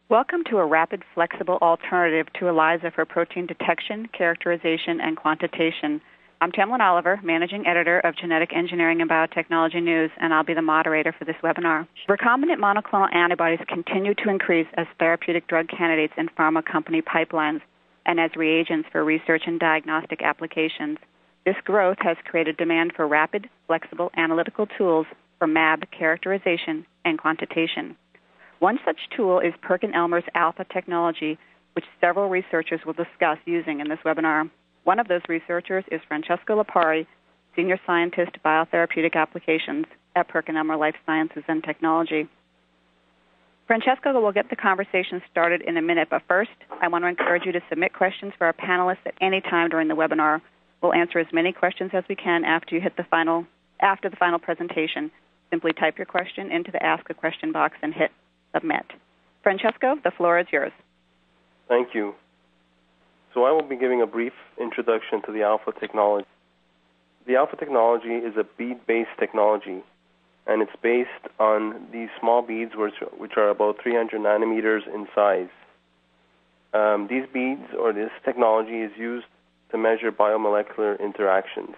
Welcome to a rapid, flexible alternative to ELISA for protein detection, characterization, and quantitation. I'm Tamlin Oliver, Managing Editor of Genetic Engineering and Biotechnology News, and I'll be the moderator for this webinar. Recombinant monoclonal antibodies continue to increase as therapeutic drug candidates in pharma company pipelines and as reagents for research and diagnostic applications. This growth has created demand for rapid, flexible analytical tools for mAb characterization and quantitation. One such tool is PerkinElmer's Alpha technology, which several researchers will discuss using in this webinar. One of those researchers is Francesco Lipari, Senior Scientist, Biotherapeutic Applications at PerkinElmer Life Sciences and Technology. Francesco will get the conversation started in a minute, but first, I want to encourage you to submit questions for our panelists at any time during the webinar. We'll answer as many questions as we can after the final presentation. Simply type your question into the Ask a Question box and hit Submit. Francesco, the floor is yours. Thank you. So I will be giving a brief introduction to the Alpha technology. The Alpha technology is a bead-based technology, and it's based on these small beads which are about 300 nanometers in size. These beads, or this technology, is used to measure biomolecular interactions.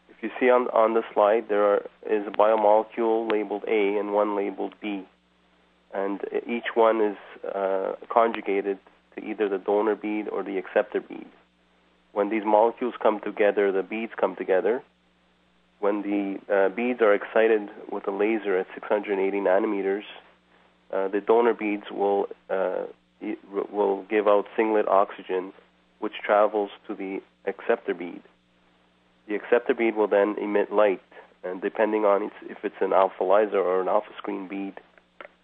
If you see on the slide, there is a biomolecule labeled A and one labeled B. And each one is conjugated to either the donor bead or the acceptor bead. When these molecules come together, the beads come together. When the beads are excited with a laser at 680 nanometers, the donor beads will give out singlet oxygen, which travels to the acceptor bead. The acceptor bead will then emit light, and depending on if it's an AlphaLISA or an alpha screen bead,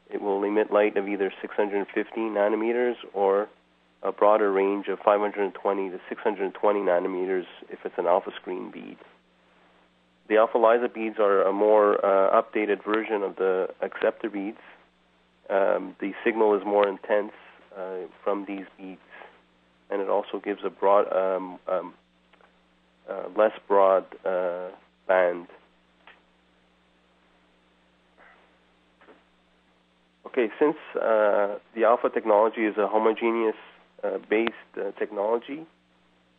it will emit light of either 615 nanometers or a broader range of 520 to 620 nanometers if it's an alpha screen bead. The AlphaLISA beads are a more updated version of the acceptor beads. The signal is more intense from these beads, and it also gives a less broad band. Okay, since the Alpha technology is a homogeneous based technology,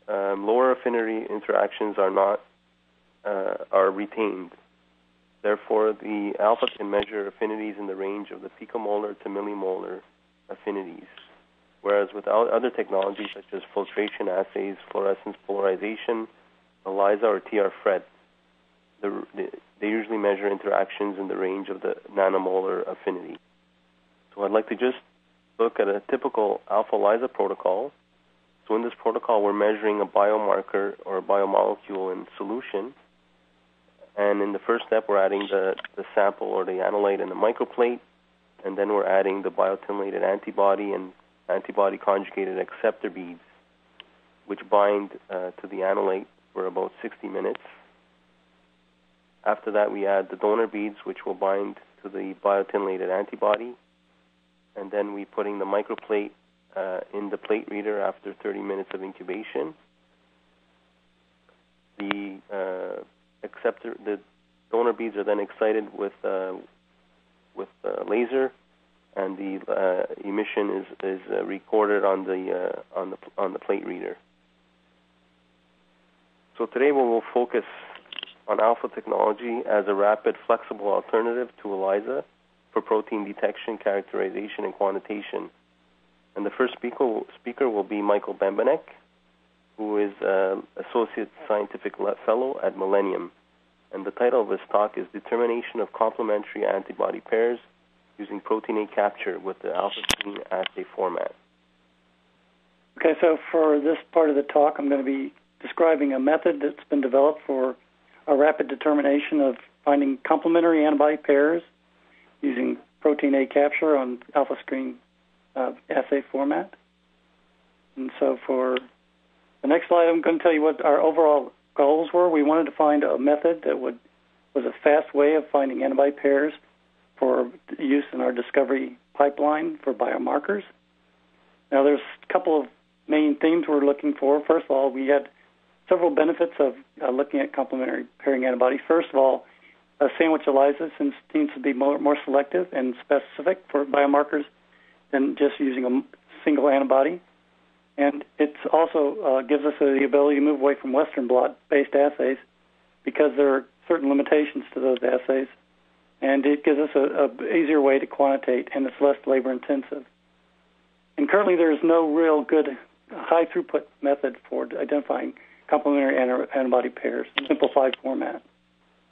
lower affinity interactions are retained. Therefore, the Alpha can measure affinities in the range of the picomolar to millimolar affinities, whereas with other technologies such as filtration assays, fluorescence polarization, ELISA, or TR-FRET, they usually measure interactions in the range of the nanomolar affinity. So I'd like to just look at a typical AlphaLISA protocol. So in this protocol, we're measuring a biomarker or a biomolecule in solution. And in the first step, we're adding the sample or the analyte in the microplate. And then we're adding the biotinylated antibody and antibody conjugated acceptor beads, which bind to the analyte for about 60 minutes. After that, we add the donor beads, which will bind to the biotinylated antibody. And then we're putting the microplate in the plate reader after 30 minutes of incubation. The donor beads are then excited with laser, and the emission is recorded on the plate reader. So today we will focus on Alpha technology as a rapid, flexible alternative to ELISA for protein detection, characterization, and quantitation. And the first speaker will be Michael Bembenek, who is Associate Scientific Fellow at Millennium. And the title of his talk is Determination of Complementary Antibody Pairs Using Protein A Capture with the Alpha Screen Assay Format. Okay, so for this part of the talk, I'm going to be describing a method that's been developed for a rapid determination of finding complementary antibody pairs using protein A capture on alpha screen assay format. And so for the next slide, I'm going to tell you what our overall goals were. We wanted to find a method that was a fast way of finding antibody pairs for use in our discovery pipeline for biomarkers. Now, there's a couple of main themes we're looking for. First of all, we had several benefits of looking at complementary pairing antibodies. First of all, sandwich ELISA seems to be more selective and specific for biomarkers than just using a single antibody. And it also gives us the ability to move away from Western blot-based assays because there are certain limitations to those assays. And it gives us a easier way to quantitate, and it's less labor-intensive. And currently there is no real good high-throughput method for identifying complementary antibody pairs in simplified format.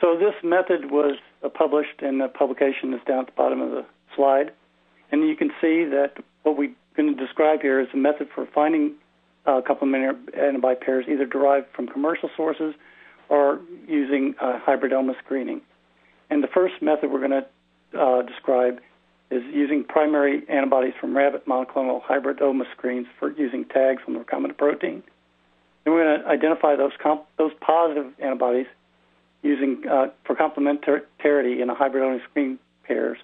So this method was published, and the publication is down at the bottom of the slide. And you can see that what we're going to describe here is a method for finding complementary antibody pairs either derived from commercial sources or using hybridoma screening. And the first method we're going to describe is using primary antibodies from rabbit monoclonal hybridoma screens for using tags on the recombinant protein. And we're going to identify those positive antibodies using for complementarity in a hybridoma screen pairs.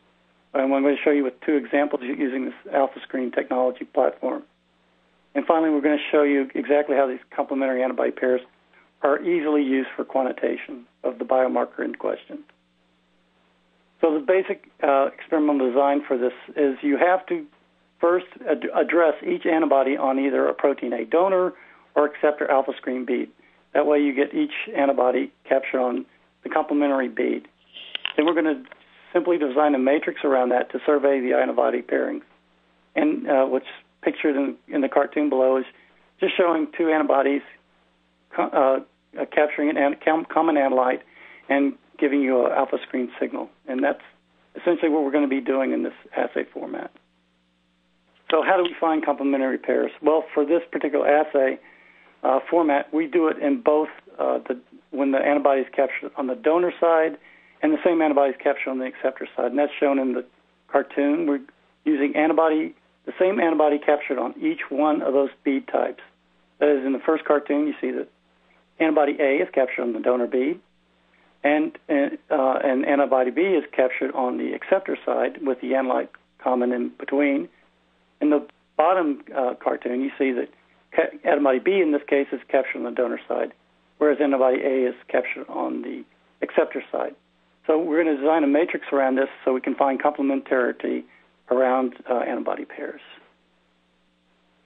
And I'm going to show you with two examples using this AlphaScreen technology platform. And finally, we're going to show you exactly how these complementary antibody pairs are easily used for quantitation of the biomarker in question. So the basic experimental design for this is you have to first address each antibody on either a protein A donor or acceptor AlphaScreen bead. That way you get each antibody captured on the complementary bead. Then we're going to simply design a matrix around that to survey the antibody pairings. And what's pictured in the cartoon below is just showing two antibodies capturing a common analyte and giving you an AlphaScreen signal. And that's essentially what we're going to be doing in this assay format. So how do we find complementary pairs? Well, for this particular assay format, we do it in both when the antibody is captured on the donor side and the same antibody is captured on the acceptor side. And that's shown in the cartoon. We're using the same antibody captured on each one of those bead types. That is, in the first cartoon, you see that antibody A is captured on the donor bead, and antibody B is captured on the acceptor side with the analyte common in between. In the bottom cartoon, you see that antibody B, in this case, is captured on the donor side, whereas antibody A is captured on the acceptor side. So we're going to design a matrix around this so we can find complementarity around antibody pairs.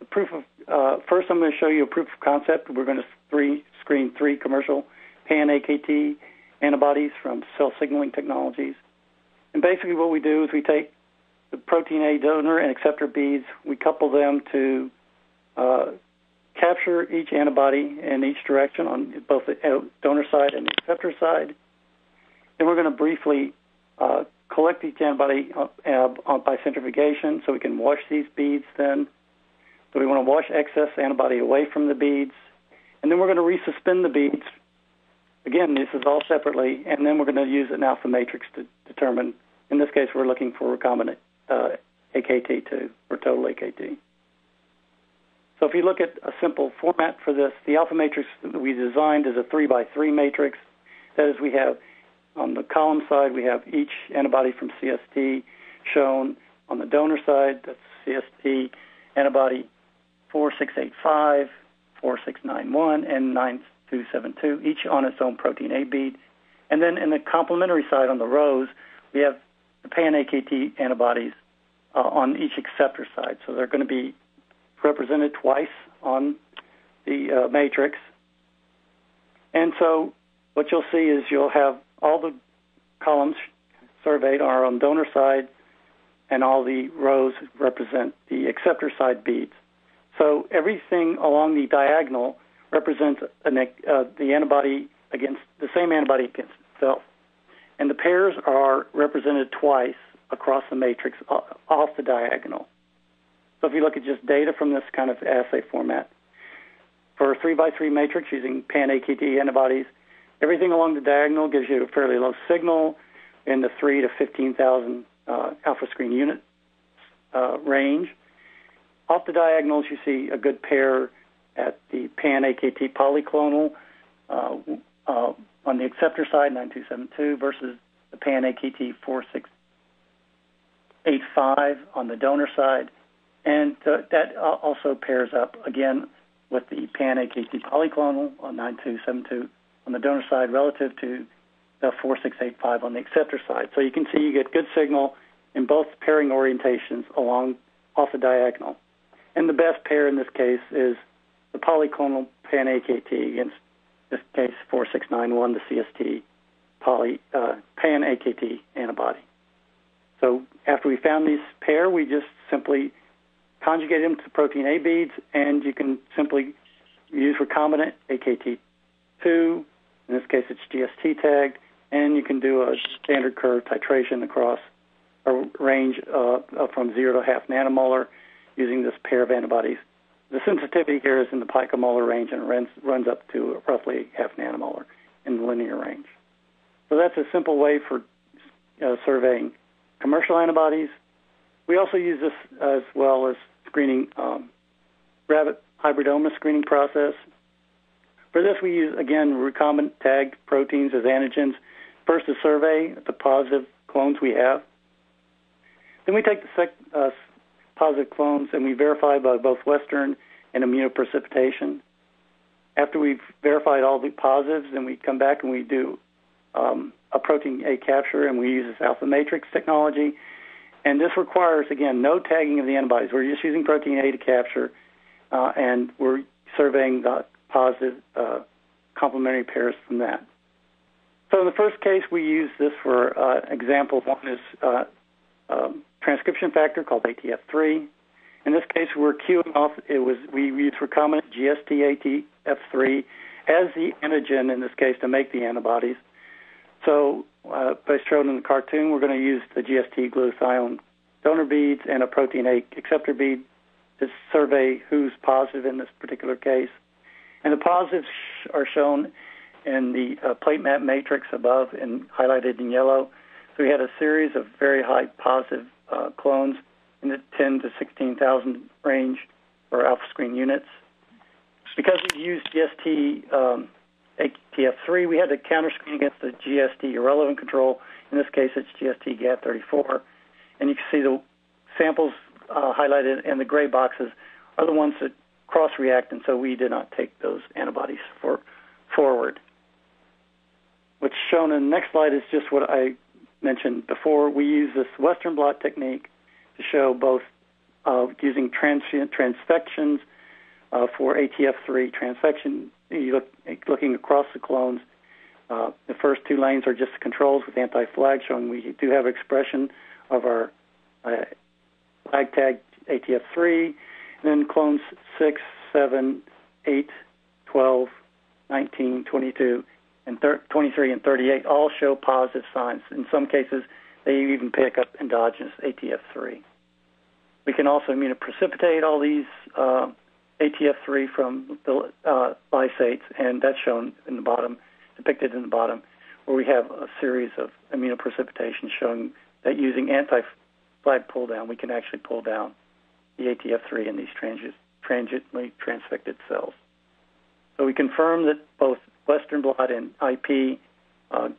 The first, I'm going to show you a proof of concept. We're going to screen three commercial pan-AKT antibodies from cell signaling technologies. And basically what we do is we take the protein A donor and acceptor beads, we couple them to capture each antibody in each direction on both the donor side and the acceptor side. Then we're going to briefly collect each antibody by centrifugation so we can wash these beads then. So we want to wash excess antibody away from the beads. And then we're going to resuspend the beads. Again, this is all separately. And then we're going to use an alpha matrix to determine, in this case, we're looking for recombinant AKT2 or total AKT. So if you look at a simple format for this, the alpha matrix that we designed is a 3x3 matrix. That is, we have on the column side, we have each antibody from CST shown. On the donor side, that's CST antibody 4685, 4691, and 9272, each on its own protein A bead. And then in the complementary side on the rows, we have the pan-AKT antibodies on each acceptor side. So they're going to be represented twice on the matrix. And so what you'll see is you'll have all the columns surveyed are on donor side, and all the rows represent the acceptor side beads. So everything along the diagonal represents the antibody against the same antibody against itself. And the pairs are represented twice across the matrix off the diagonal. So if you look at just data from this kind of assay format, for a 3x3 matrix using pan-AKT antibodies, everything along the diagonal gives you a fairly low signal in the 3 to 15,000 AlphaScreen unit range. Off the diagonals, you see a good pair at the pan-AKT polyclonal on the acceptor side, 9272, versus the pan-AKT 4685 on the donor side. And that also pairs up, again, with the pan-AKT polyclonal on 9272 on the donor side relative to the 4685 on the acceptor side. So you can see you get good signal in both pairing orientations along off the diagonal. And the best pair in this case is the polyclonal pan-AKT, in this case 4691, the CST pan-AKT antibody. So after we found these pair, we just simply conjugate them to protein A beads, and you can simply use recombinant AKT2. In this case, it's GST tagged, and you can do a standard curve titration across a range from 0 to half nanomolar using this pair of antibodies. The sensitivity here is in the picomolar range and runs up to roughly half nanomolar in the linear range. So that's a simple way for surveying commercial antibodies. We also use this as well as screening rabbit hybridoma screening process. For this, we use, again, recombinant tagged proteins as antigens. First, to survey the positive clones we have. Then we take the positive clones and we verify by both Western and immunoprecipitation. After we've verified all the positives, then we come back and we do a protein A capture, and we use this alpha matrix technology. And this requires, again, no tagging of the antibodies. We're just using protein A to capture, and we're surveying the positive complementary pairs from that. So in the first case, we use this for example. One is transcription factor called ATF3. In this case, we're queuing off. We use recombinant GST ATF3 as the antigen in this case to make the antibodies. So, as shown in the cartoon, we're going to use the GST glutathione donor beads and a protein A acceptor bead to survey who's positive in this particular case. And the positives are shown in the plate map matrix above and highlighted in yellow. So we had a series of very high positive clones in the 10 to 16,000 range for alpha screen units. Because we used GST ATF3, we had to counter screen against the GST irrelevant control. In this case, it's GST GAD34. And you can see the samples highlighted in the gray boxes are the ones that cross-react, and so we did not take those antibodies forward. What's shown in the next slide is just what I mentioned before. We use this Western blot technique to show both using transfections for ATF3 transfection. Looking across the clones, the first two lanes are just controls with anti-flag, showing we do have expression of our flag tag ATF3. And then clones 6, 7, 8, 12, 19, 22, and 23 and 38 all show positive signs. In some cases, they even pick up endogenous ATF3. We can also immunoprecipitate all these ATF3 from the lysates, and that's shown in the bottom, depicted in the bottom, where we have a series of immunoprecipitation showing that using anti-flag pull-down, we can actually pull down the ATF3 in these transiently transfected cells. So we confirm that both Western blot and IP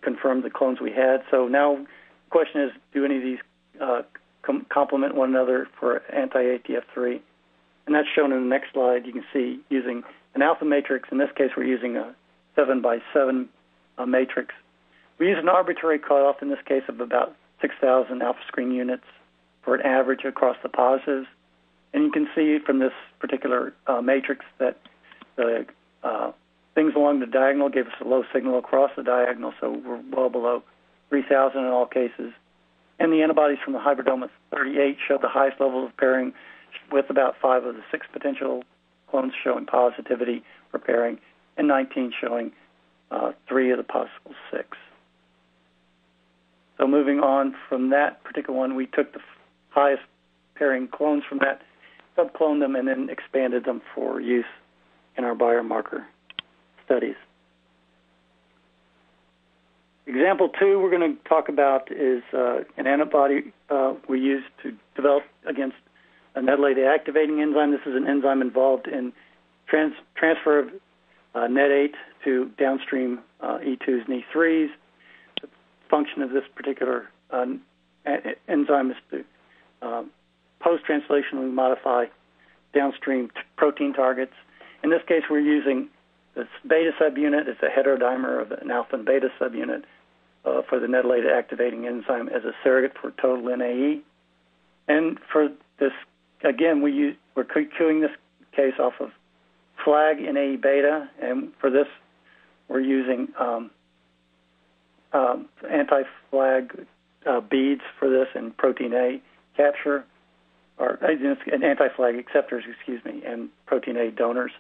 confirmed the clones we had. So now the question is, do any of these complement one another for anti-ATF3? And that's shown in the next slide. You can see using an alpha matrix. In this case, we're using a 7x7 matrix. We use an arbitrary cutoff, in this case, of about 6,000 alpha screen units for an average across the positives. And you can see from this particular matrix that the things along the diagonal gave us a low signal across the diagonal, so we're well below 3,000 in all cases. And the antibodies from the hybridoma 38 showed the highest levels of pairing, with about 5 of the 6 potential clones showing positivity for pairing, and 19 showing 3 of the possible 6. So moving on from that particular one, we took the highest pairing clones from that, subcloned them, and then expanded them for use in our biomarker studies. Example 2 we're going to talk about is an antibody we use to develop against a NET-A activating enzyme. This is an enzyme involved in transfer of NET8 to downstream E2s and E3s. The function of this particular enzyme is to post-translationally modify downstream protein targets. In this case, we're using this beta subunit. It's a heterodimer of an alpha and beta subunit for the NET-A activating enzyme as a surrogate for total NAE. And for this again, we're queuing this case off of flag in A beta, and for this, we're using anti-flag beads for this and protein A capture, or anti-flag acceptors, and protein A donors.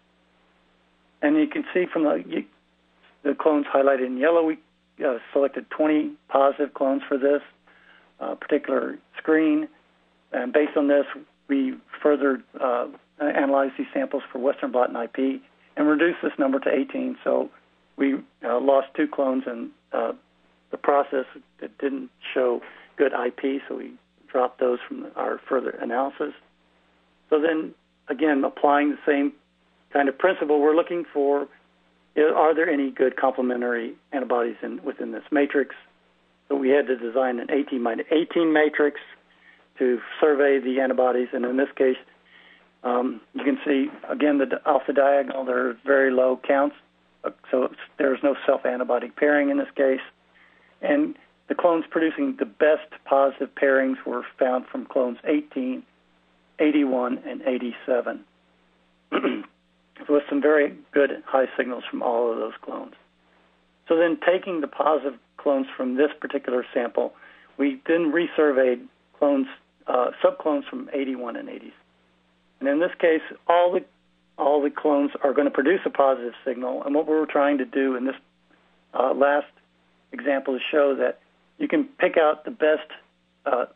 And you can see from the clones highlighted in yellow, we selected 20 positive clones for this particular screen. And based on this, we further analyzed these samples for Western blot and IP and reduced this number to 18. So we lost 2 clones in the process that didn't show good IP, so we dropped those from our further analysis. So then, again, applying the same kind of principle, we're looking for, are there any good complementary antibodies within this matrix? So we had to design an 18x18 matrix to survey the antibodies, and in this case, you can see, again, the alpha diagonal, there are very low counts, so there's no self-antibody pairing in this case. And the clones producing the best positive pairings were found from clones 18, 81, and 87. With some very good high signals from all of those clones. So then taking the positive clones from this particular sample, we then resurveyed clones, subclones from 81 and 80. And in this case, all the clones are going to produce a positive signal. And what we're trying to do in this last example is show that you can pick out the best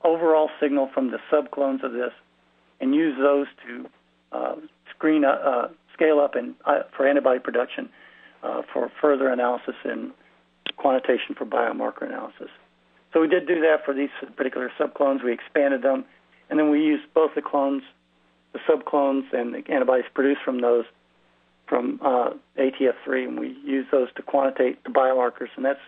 overall signal from the subclones of this and use those to scale up for antibody production for further analysis and quantitation for biomarker analysis. So we did do that for these particular subclones. We expanded them, and then we used both the clones, the subclones, and the antibodies produced from those from ATF3, and we used those to quantitate the biomarkers, and that's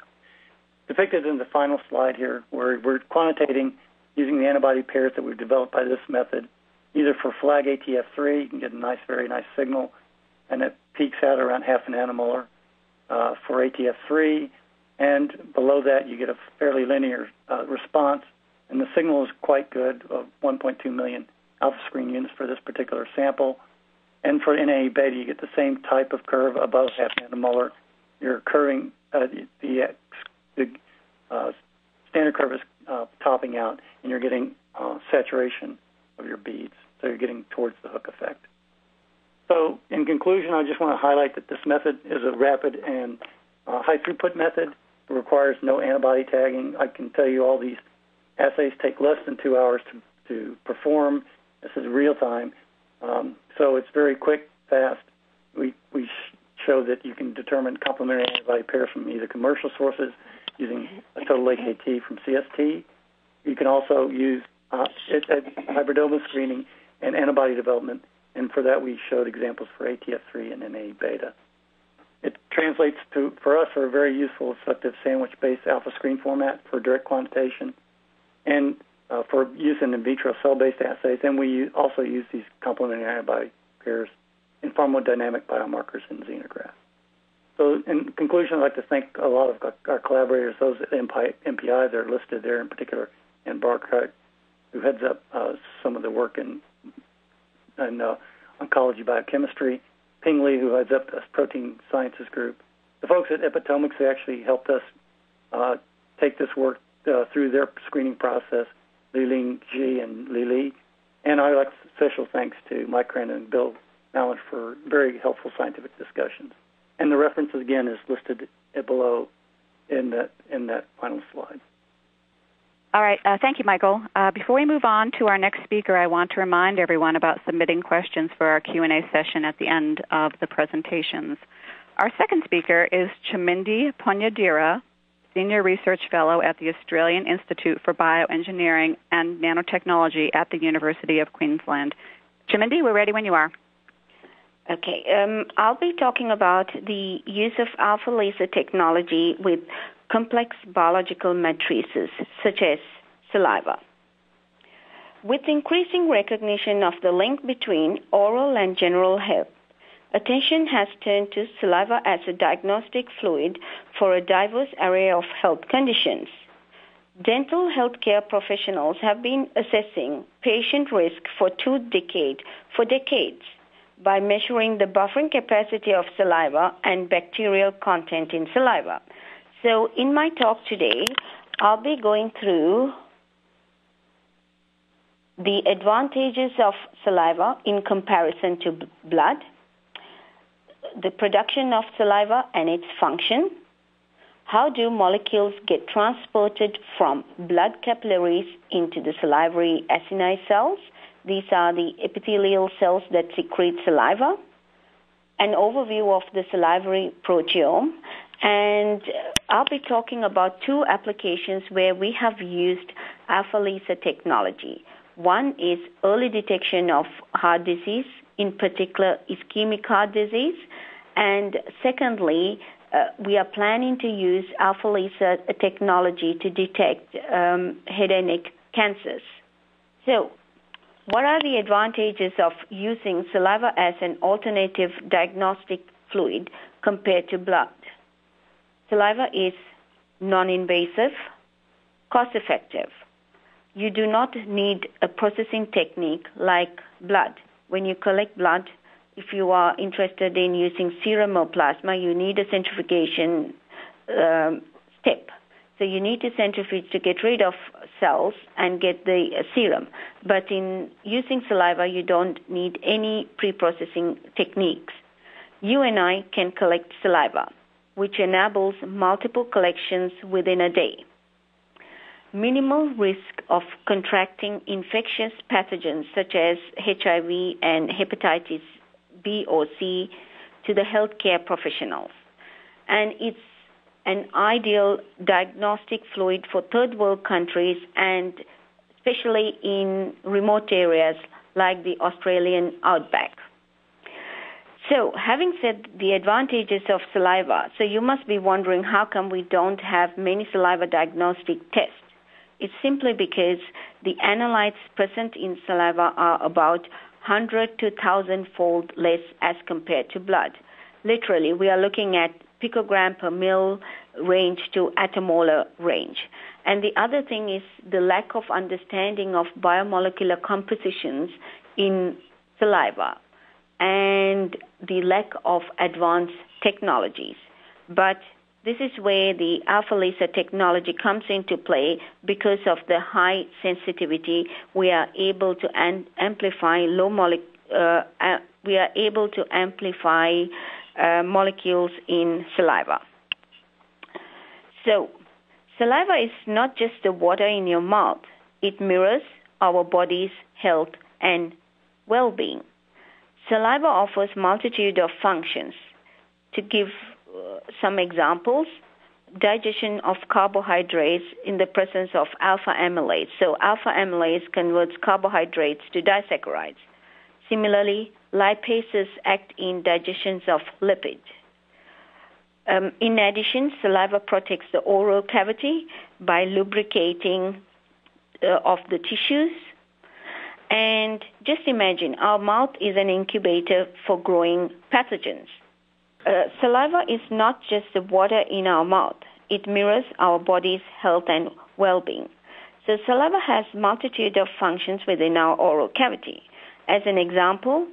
depicted in the final slide here, where we're quantitating using the antibody pairs that we've developed by this method, either for flag ATF3, you can get a very nice signal, and it peaks out around half an nanomolar for ATF3, and below that you get a fairly linear response, and the signal is quite good, of 1.2 million alpha screen units for this particular sample. And for NA beta, you get the same type of curve above half nanomolar. You're curving, the standard curve is topping out, and you're getting saturation of your beads. So you're getting towards the hook effect. So in conclusion, I just want to highlight that this method is a rapid and high throughput method. It requires no antibody tagging. I can tell you all these assays take less than 2 hours to perform. This is real time. So it's very quick, fast. We show that you can determine complementary antibody pairs from either commercial sources using a total AKT from CST. You can also use hybridoma screening and antibody development, and for that we showed examples for ATF3 and NA beta. It translates to, for us, for a very useful selective sandwich-based alpha screen format for direct quantitation, and for use in vitro cell-based assays, and we also use these complementary antibody pairs in pharmacodynamic biomarkers in xenograft. So in conclusion, I'd like to thank a lot of our collaborators, those at MPI that are listed there in particular, and Barcott, who heads up some of the work in oncology biochemistry, Ping Li, who heads up the protein sciences group, the folks at Epigenics who actually helped us take this work through their screening process, Liling Ji and Li Li, and I'd like special thanks to Mike Crandon and Bill Mallon for very helpful scientific discussions. And the reference, again, is listed below in that final slide. All right. Thank you, Michael. Before we move on to our next speaker, I want to remind everyone about submitting questions for our Q&A session at the end of the presentations. Our second speaker is Chamindi Ponyadira, Senior Research Fellow at the Australian Institute for Bioengineering and Nanotechnology at the University of Queensland. Chamindi, we're ready when you are. Okay. I'll be talking about the use of AlphaLISA technology with complex biological matrices, such as saliva. With increasing recognition of the link between oral and general health, attention has turned to saliva as a diagnostic fluid for a diverse array of health conditions. dental healthcare professionals have been assessing patient risk for decades by measuring the buffering capacity of saliva and bacterial content in saliva. So in my talk today, I'll be going through the advantages of saliva in comparison to blood, the production of saliva and its function, how do molecules get transported from blood capillaries into the salivary acini cells? These are the epithelial cells that secrete saliva, an overview of the salivary proteome, and I'll be talking about two applications where we have used AlphaLISA technology. One is early detection of heart disease, in particular ischemic heart disease, and secondly, we are planning to use AlphaLISA technology to detect head and neck cancers. So, what are the advantages of using saliva as an alternative diagnostic fluid compared to blood? Saliva is non-invasive, cost-effective. You do not need a processing technique like blood. When you collect blood, if you are interested in using serum or plasma, you need a centrifugation step. So you need to centrifuge to get rid of cells and get the serum. But in using saliva, you don't need any pre-processing techniques. You and I can collect saliva, which enables multiple collections within a day. Minimal risk of contracting infectious pathogens such as HIV and hepatitis B or C to the healthcare professionals. And it's an ideal diagnostic fluid for third world countries and especially in remote areas like the Australian outback. So, having said the advantages of saliva, so you must be wondering how come we don't have many saliva diagnostic tests. It's simply because the analytes present in saliva are about 100 to 1,000-fold less as compared to blood. Literally, we are looking at picogram per mil range to attomolar range. And the other thing is the lack of understanding of biomolecular compositions in saliva and the lack of advanced technologies. But this is where the AlphaLISA technology comes into play. Because of the high sensitivity, we are able to amplify molecules in saliva. So, saliva is not just the water in your mouth. It mirrors our body's health and well-being. Saliva offers multitude of functions. To give some examples, digestion of carbohydrates in the presence of alpha amylase. So alpha amylase converts carbohydrates to disaccharides. Similarly, lipases act in digestions of lipids. In addition, saliva protects the oral cavity by lubricating of the tissues. And just imagine, our mouth is an incubator for growing pathogens. Saliva is not just the water in our mouth. It mirrors our body's health and well-being. So saliva has multitude of functions within our oral cavity. As an example,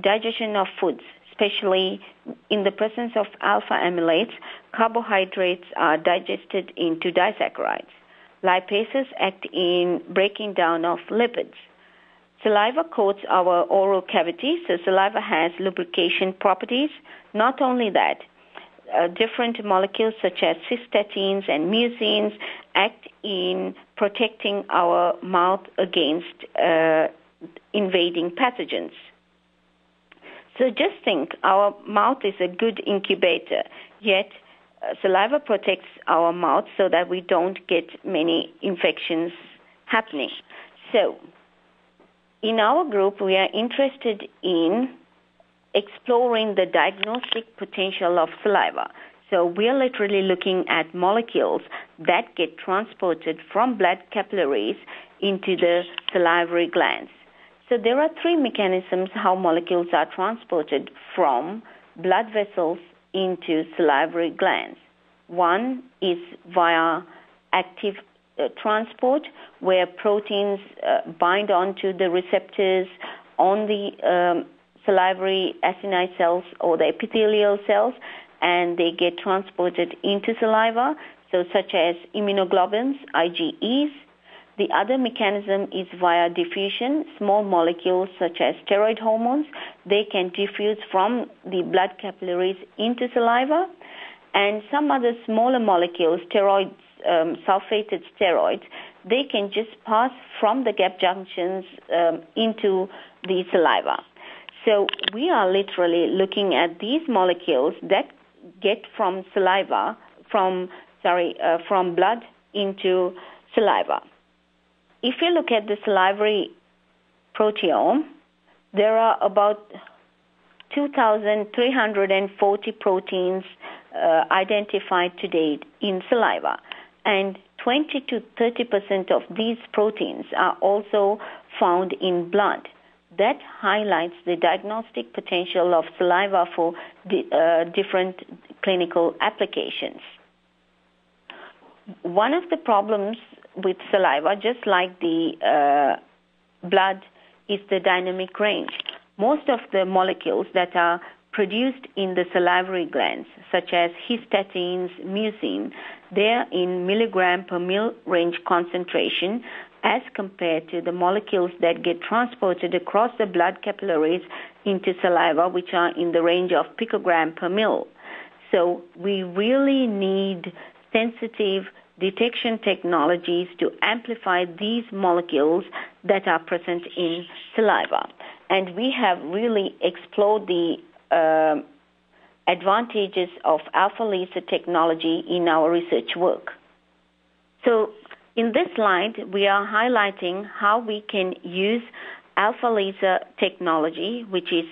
digestion of foods, especially in the presence of alpha amylase, carbohydrates are digested into disaccharides. Lipases act in breaking down of lipids. Saliva coats our oral cavity, so saliva has lubrication properties. Not only that, different molecules such as cystatins and mucins act in protecting our mouth against invading pathogens. So just think, our mouth is a good incubator, yet saliva protects our mouth so that we don't get many infections happening. So, in our group, we are interested in exploring the diagnostic potential of saliva. So we are literally looking at molecules that get transported from blood capillaries into the salivary glands. So there are three mechanisms how molecules are transported from blood vessels into salivary glands. One is via active transport, where proteins bind onto the receptors on the salivary acini cells or the epithelial cells, and they get transported into saliva, so such as immunoglobulins, IgEs. The other mechanism is via diffusion. Small molecules such as steroid hormones, they can diffuse from the blood capillaries into saliva. And some other smaller molecules, steroids, sulfated steroids, they can just pass from the gap junctions into the saliva. So we are literally looking at these molecules that get from saliva, from blood into saliva. If you look at the salivary proteome, there are about 2,340 proteins identified to date in saliva, and 20 to 30% of these proteins are also found in blood. That highlights the diagnostic potential of saliva for different clinical applications. One of the problems with saliva, just like the blood, is the dynamic range. Most of the molecules that are produced in the salivary glands, such as histatins, mucin, they're in milligram per mil range concentration as compared to the molecules that get transported across the blood capillaries into saliva, which are in the range of picogram per mil. So we really need sensitive detection technologies to amplify these molecules that are present in saliva. And we have really explored the advantages of AlphaLISA technology in our research work. So in this slide, we are highlighting how we can use AlphaLISA technology, which is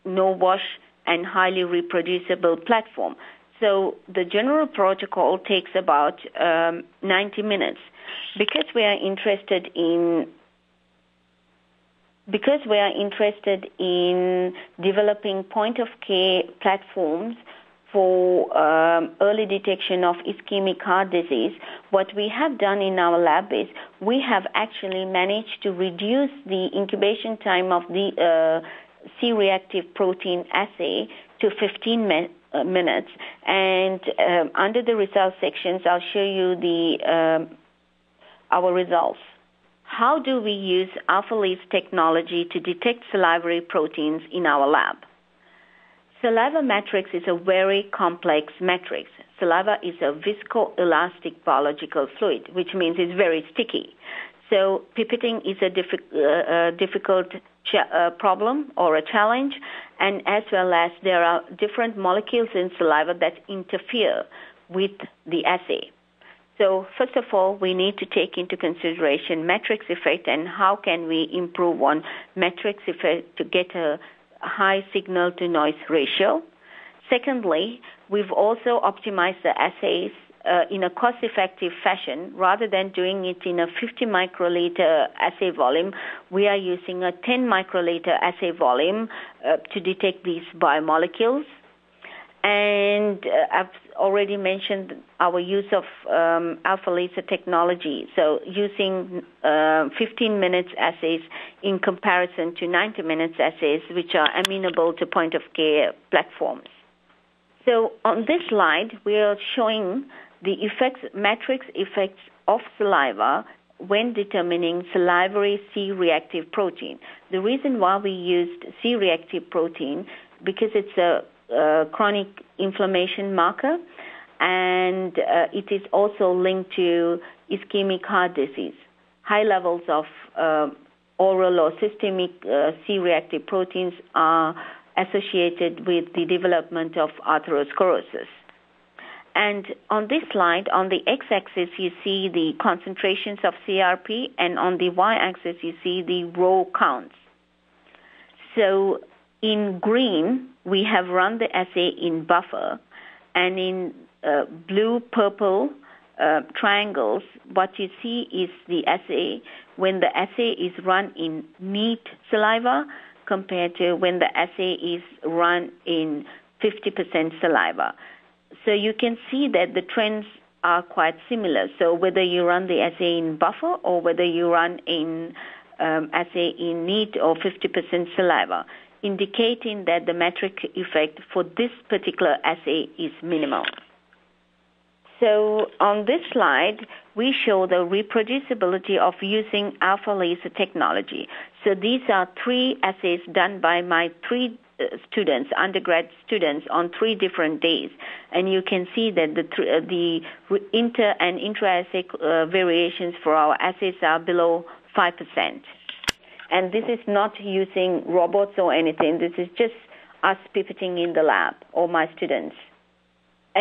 no-wash and highly reproducible platform. So the general protocol takes about 90 minutes. Because we are interested in developing point-of-care platforms for early detection of ischemic heart disease, what we have done in our lab is we have actually managed to reduce the incubation time of the C-reactive protein assay to 15 minutes. And under the results sections, I'll show you our results. How do we use AlphaLISA technology to detect salivary proteins in our lab? Saliva matrix is a very complex matrix. Saliva is a viscoelastic biological fluid, which means it's very sticky. So pipetting is a difficult problem or a challenge, and as well as there are different molecules in saliva that interfere with the assay. So first of all, we need to take into consideration matrix effect and how can we improve on matrix effect to get a high signal-to-noise ratio. Secondly, we've also optimized the assays in a cost-effective fashion. Rather than doing it in a 50 microliter assay volume, we are using a 10 microliter assay volume to detect these biomolecules. And I've already mentioned our use of AlphaLISA technology, so using 15 minutes assays in comparison to 90 minutes assays, which are amenable to point-of-care platforms. So on this slide, we are showing the matrix effects of saliva when determining salivary C-reactive protein. The reason why we used C-reactive protein, because it's a chronic inflammation marker, and it is also linked to ischemic heart disease. High levels of oral or systemic C-reactive proteins are associated with the development of atherosclerosis. And on this slide, on the x-axis, you see the concentrations of CRP, and on the y-axis, you see the row counts. So in green, we have run the assay in buffer, and in blue-purple triangles, what you see is the assay when the assay is run in neat saliva compared to when the assay is run in 50% saliva. So you can see that the trends are quite similar. So whether you run the assay in buffer or whether you run in assay in neat or 50% saliva, indicating that the metric effect for this particular assay is minimal. So on this slide, we show the reproducibility of using AlphaLISA technology. So these are 3 assays done by my 3 students, undergrad students, on 3 different days. And you can see that the inter- and intra-assay variations for our assays are below 5%. And this is not using robots or anything. This is just us pipetting in the lab, or my students.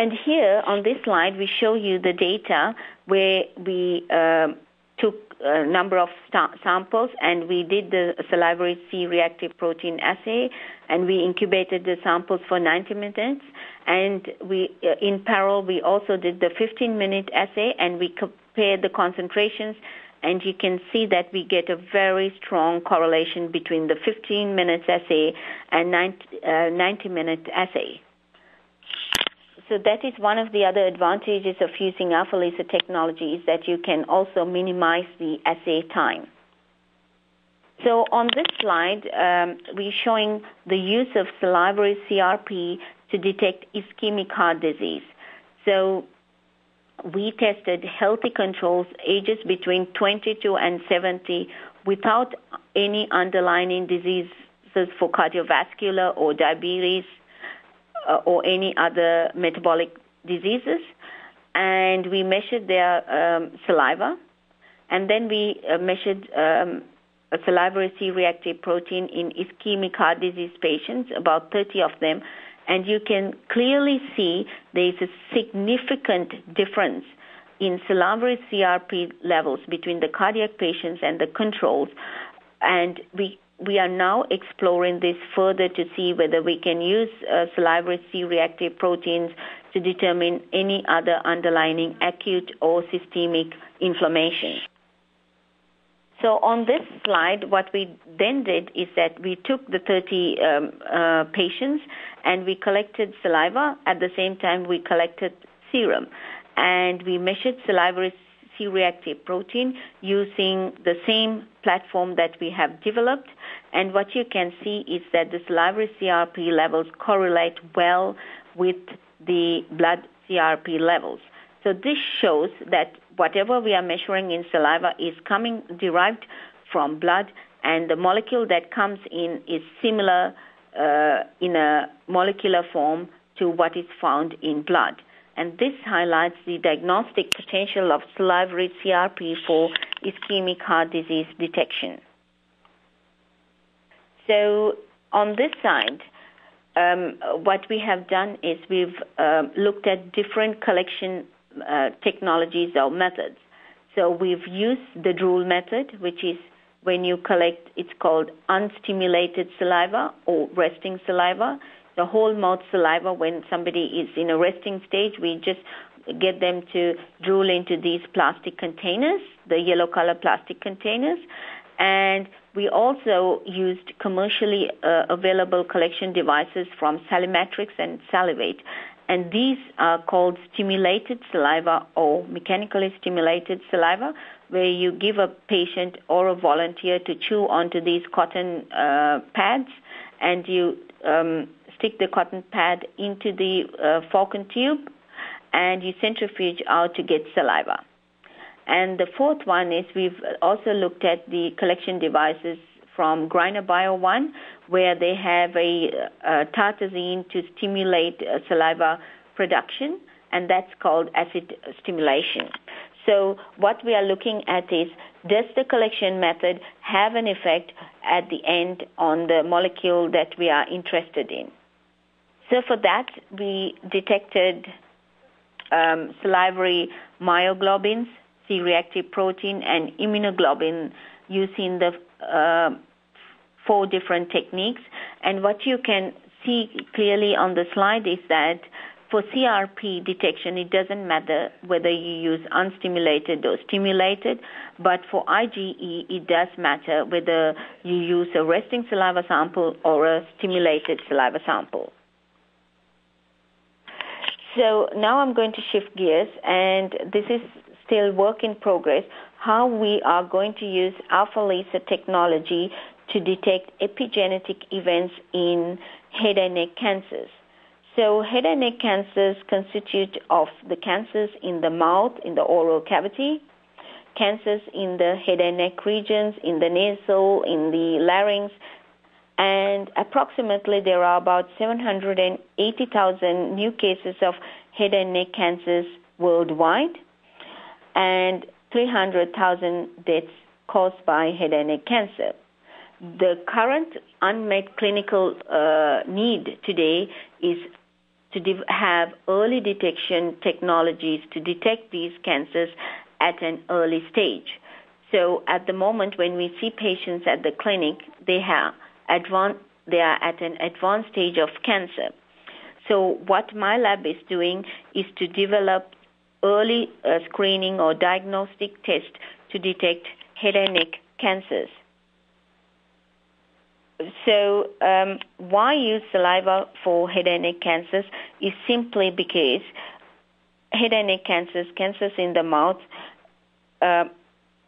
And here on this slide, we show you the data where we took a number of samples, and we did the Salivary C-Reactive protein assay, and we incubated the samples for 90 minutes. And we, in parallel, we also did the 15-minute assay, and we compared the concentrations, and you can see that we get a very strong correlation between the 15-minute assay and 90-minute assay. So that is one of the other advantages of using AlphaLISA technology, is that you can also minimize the assay time. So on this slide, we're showing the use of Salivary CRP to detect ischemic heart disease. So we tested healthy controls ages between 22 and 70 without any underlying diseases for cardiovascular or diabetes, or any other metabolic diseases, and we measured their saliva, and then we measured a Salivary C-Reactive protein in ischemic heart disease patients, about 30 of them, and you can clearly see there is a significant difference in Salivary CRP levels between the cardiac patients and the controls, and we are now exploring this further to see whether we can use Salivary C-Reactive proteins to determine any other underlying acute or systemic inflammation. So on this slide, what we then did is that we took the 30 patients and we collected saliva. At the same time, we collected serum. And we measured Salivary C-Reactive protein using the same platform that we have developed. And what you can see is that the Salivary CRP levels correlate well with the blood CRP levels. So this shows that whatever we are measuring in saliva is derived from blood, and the molecule that comes in is similar in a molecular form to what is found in blood. And this highlights the diagnostic potential of Salivary CRP for ischemic heart disease detection. So on this side, what we have done is we've looked at different collection technologies or methods. So we've used the drool method, which is when you collect, it's called unstimulated saliva or resting saliva. The whole mouth saliva, when somebody is in a resting stage, we just get them to drool into these plastic containers, the yellow color plastic containers. And we also used commercially available collection devices from Salimetrics and Salivate. And these are called stimulated saliva or mechanically stimulated saliva, where you give a patient or a volunteer to chew onto these cotton pads, and you stick the cotton pad into the falcon tube, and you centrifuge out to get saliva. And the fourth one is we've also looked at the collection devices from Griner Bio 1, where they have a tartazine to stimulate saliva production, and that's called acid stimulation. So what we are looking at is, does the collection method have an effect at the end on the molecule that we are interested in? So for that, we detected salivary myoglobins, C-reactive protein, and immunoglobulin using the 4 different techniques. And what you can see clearly on the slide is that for CRP detection, it doesn't matter whether you use unstimulated or stimulated, but for IgE, it does matter whether you use a resting saliva sample or a stimulated saliva sample. So now I'm going to shift gears, and this is still work in progress, how we are going to use AlphaLISA technology to detect epigenetic events in head and neck cancers. So head and neck cancers constitute of the cancers in the mouth, in the oral cavity, cancers in the head and neck regions, in the nasal, in the larynx, and approximately there are about 780,000 new cases of head and neck cancers worldwide, and 300,000 deaths caused by head and neck cancer. The current unmet clinical need today is to have early detection technologies to detect these cancers at an early stage. So at the moment when we see patients at the clinic, they are at an advanced stage of cancer. So what my lab is doing is to develop early screening or diagnostic tests to detect head and neck cancers. So why use saliva for head and neck cancers is simply because head and neck cancers, cancers in the mouth, and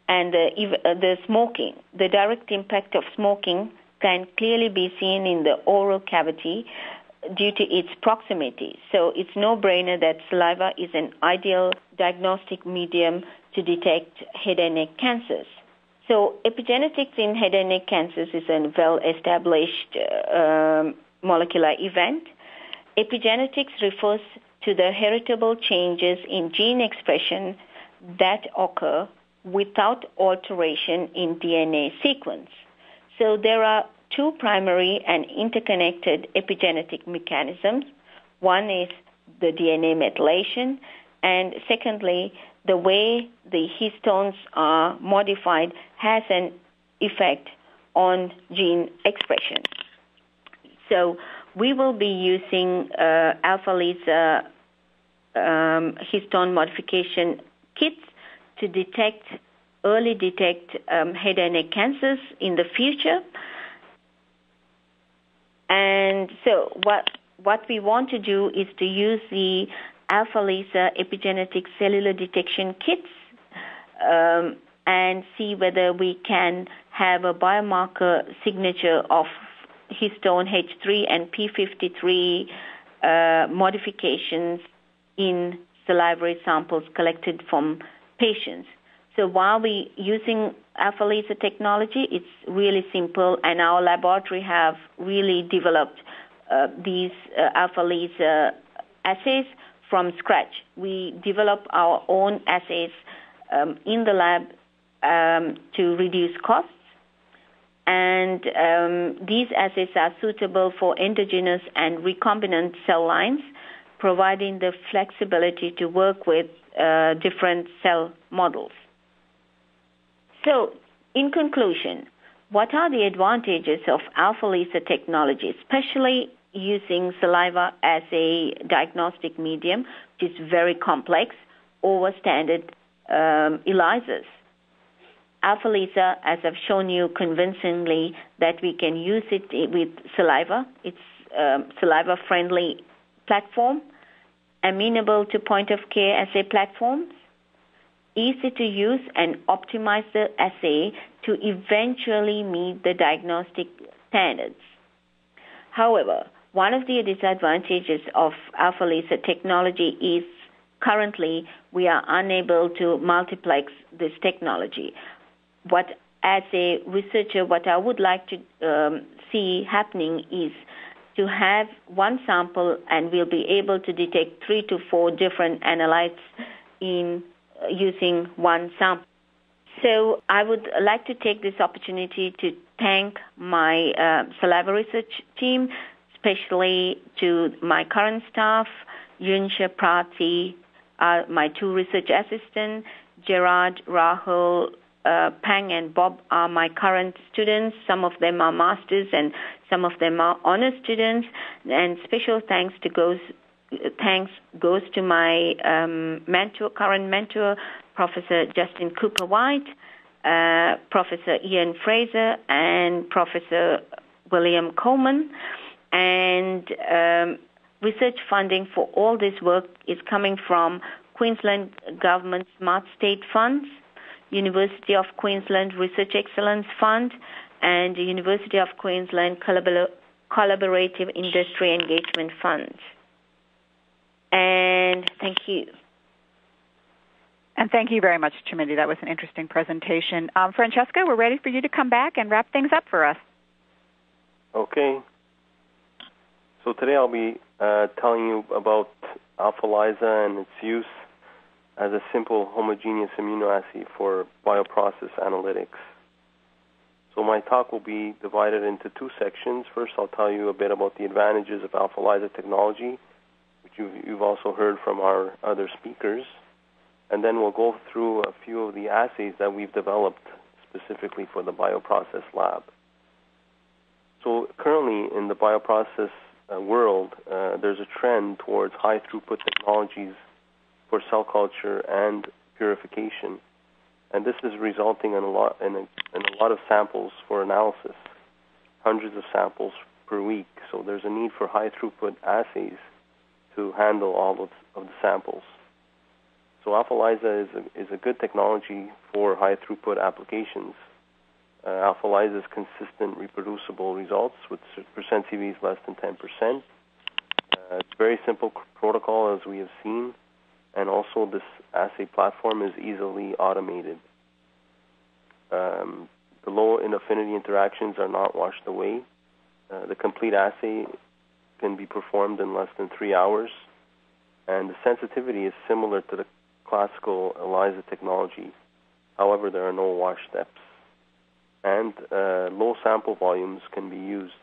the smoking, the direct impact of smoking can clearly be seen in the oral cavity due to its proximity. So it's no-brainer that saliva is an ideal diagnostic medium to detect head and neck cancers. So epigenetics in head and neck cancers is a well-established molecular event. Epigenetics refers to the heritable changes in gene expression that occur without alteration in DNA sequence. So there are two primary and interconnected epigenetic mechanisms. One is the DNA methylation, and secondly, the way the histones are modified has an effect on gene expression. So we will be using AlphaLISA histone modification kits to early detect head and neck cancers in the future. And so what we want to do is to use the AlphaLISA epigenetic cellular detection kits and see whether we can have a biomarker signature of histone H3 and P53 modifications in salivary samples collected from patients. So while we're using AlphaLISA technology, it's really simple, and our laboratory have really developed these AlphaLISA assays from scratch. We develop our own assays in the lab to reduce costs, and these assays are suitable for endogenous and recombinant cell lines, providing the flexibility to work with different cell models. So, in conclusion, what are the advantages of AlphaLISA technology, especially using saliva as a diagnostic medium, which is very complex, over standard ELISAs? AlphaLISA, as I've shown you convincingly, that we can use it with saliva. It's a saliva-friendly platform, amenable to point-of-care assay platforms, easy to use and optimize the assay to eventually meet the diagnostic standards. However, one of the disadvantages of AlphaLISA technology is currently we are unable to multiplex this technology. As a researcher, what I would like to see happening is to have one sample and we'll be able to detect 3 to 4 different analytes in using one sample. So I would like to take this opportunity to thank my saliva research team, especially to my current staff, Yunsha, Prati, my 2 research assistants, Gerard, Rahul, Pang and Bob are my current students. Some of them are masters and some of them are honor students. And special thanks goes to my current mentor, Professor Justin Cooper White, Professor Ian Fraser, and Professor William Coleman. And research funding for all this work is coming from Queensland Government Smart State Funds, University of Queensland Research Excellence Fund, and the University of Queensland Collaborative Industry Engagement Fund. And thank you. And thank you very much, Chimindi. That was an interesting presentation. Francesca, we're ready for you to come back and wrap things up for us. Okay. So today I'll be telling you about AlphaLISA and its use as a simple homogeneous immunoassay for bioprocess analytics. So my talk will be divided into two sections. First, I'll tell you a bit about the advantages of AlphaLISA technology, which you've also heard from our other speakers. And then we'll go through a few of the assays that we've developed specifically for the bioprocess lab. So currently in the bioprocess world, there's a trend towards high-throughput technologies for cell culture and purification. And this is resulting in a lot of samples for analysis, hundreds of samples per week. So there's a need for high-throughput assays to handle all of the samples. So AlphaLISA is a good technology for high-throughput applications. AlphaLISA is consistent, reproducible results with percent CVs less than 10%. It's a very simple protocol, as we have seen, and also this assay platform is easily automated. The low affinity interactions are not washed away. The complete assay can be performed in less than 3 hours, and the sensitivity is similar to the classical ELISA technology. However, there are no wash steps. And low sample volumes can be used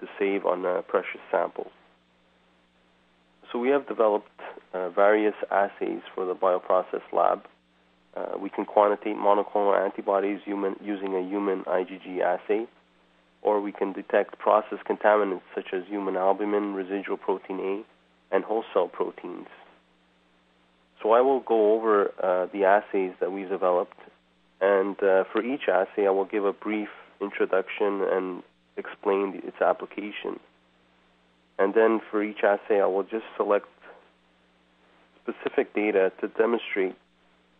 to save on precious samples. So we have developed various assays for the bioprocess lab. We can quantitate monoclonal antibodies using a human IgG assay, or we can detect process contaminants such as human albumin, residual protein A, and host cell proteins. So I will go over the assays that we've developed, and for each assay I will give a brief introduction and explain its application. And then for each assay I will just select specific data to demonstrate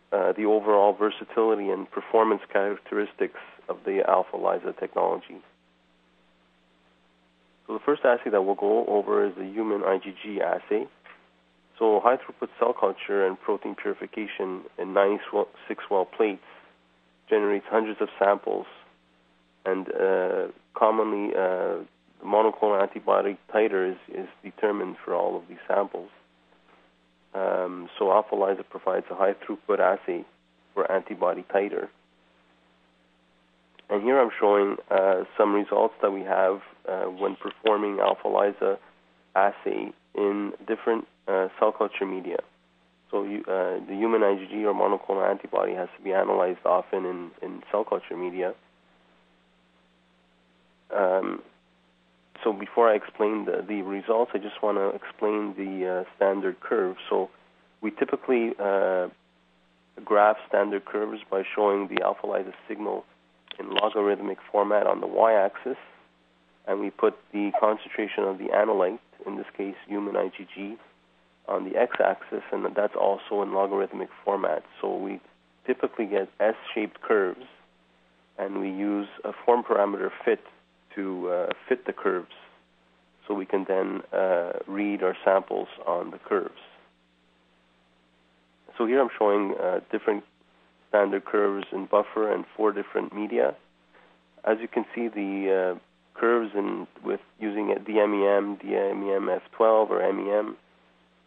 the overall versatility and performance characteristics of the AlphaLISA technology. So the first assay that we'll go over is the human IgG assay. So high-throughput cell culture and protein purification in 96-well plates generates hundreds of samples, and commonly the monoclonal antibody titer is determined for all of these samples. So AlphaLISA provides a high-throughput assay for antibody titer. And here I'm showing some results that we have when performing AlphaLISA assay in different cell culture media. So the human IgG or monoclonal antibody has to be analyzed often in cell culture media. So before I explain the results, I just want to explain the standard curve. So we typically graph standard curves by showing the AlphaLISA signal in logarithmic format on the y-axis, and we put the concentration of the analyte, in this case human IgG, on the x-axis, and that's also in logarithmic format. So we typically get S-shaped curves, and we use a form parameter fit to fit the curves, so we can then read our samples on the curves. So here I'm showing different standard curves in buffer and 4 different media. As you can see, the curves with using a DMEM F12 or MEM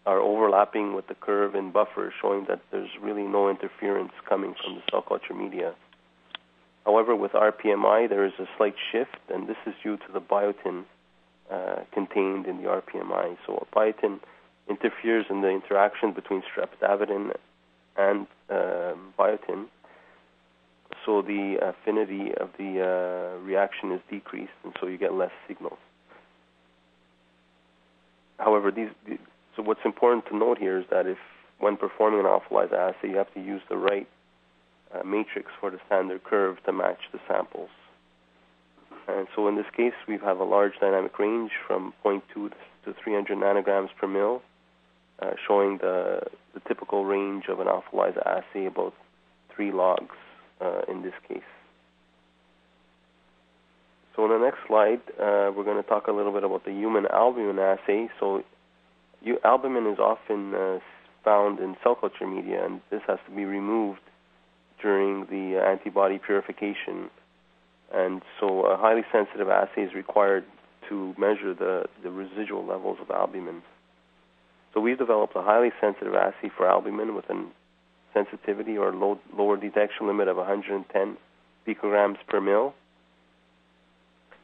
are overlapping with the curve in buffer, showing that there's really no interference coming from the cell culture media. However, with RPMI, there is a slight shift, and this is due to the biotin contained in the RPMI. So biotin interferes in the interaction between streptavidin and biotin, so the affinity of the reaction is decreased, and so you get less signal. However, so what's important to note here is that if, when performing an AlphaLISA assay, you have to use the right matrix for the standard curve to match the samples. And so in this case, we have a large dynamic range from 0.2 to to 300 nanograms per mil, showing the typical range of an AlphaLISA assay, about 3 logs in this case. So in the next slide, we're going to talk a little bit about the human albumin assay. So albumin is often found in cell culture media, and this has to be removed during the antibody purification. And so a highly sensitive assay is required to measure the residual levels of albumin. So we've developed a highly sensitive assay for albumin with a sensitivity or lower detection limit of 110 picograms per mil.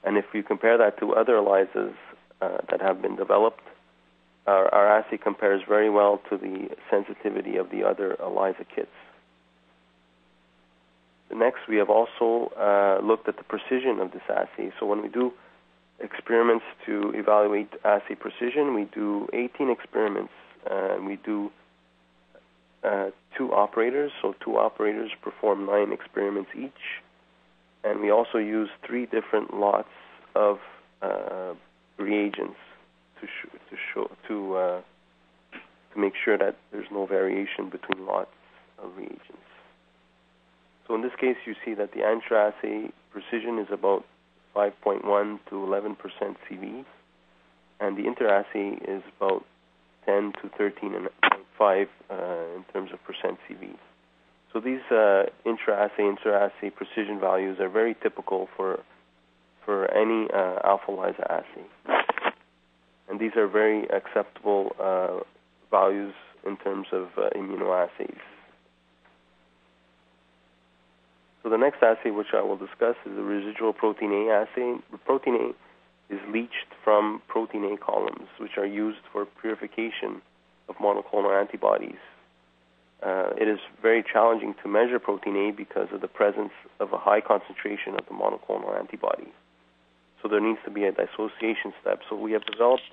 And if you compare that to other ELISAs that have been developed, our assay compares very well to the sensitivity of the other ELISA kits. Next, we have also looked at the precision of this assay. So when we do experiments to evaluate assay precision, we do 18 experiments, and we do 2 operators. So 2 operators perform 9 experiments each. And we also use 3 different lots of reagents to make sure that there's no variation between lots of reagents. So in this case, you see that the intra-assay precision is about 5.1 to 11% CV, and the inter-assay is about 10 to 13.5 in terms of percent CV. So these intra-assay, inter-assay precision values are very typical for any AlphaLISA assay. And these are very acceptable values in terms of immunoassays. So the next assay which I will discuss is the residual protein A assay. Protein A is leached from protein A columns, which are used for purification of monoclonal antibodies. It is very challenging to measure protein A because of the presence of a high concentration of the monoclonal antibody. So there needs to be a dissociation step. So we have developed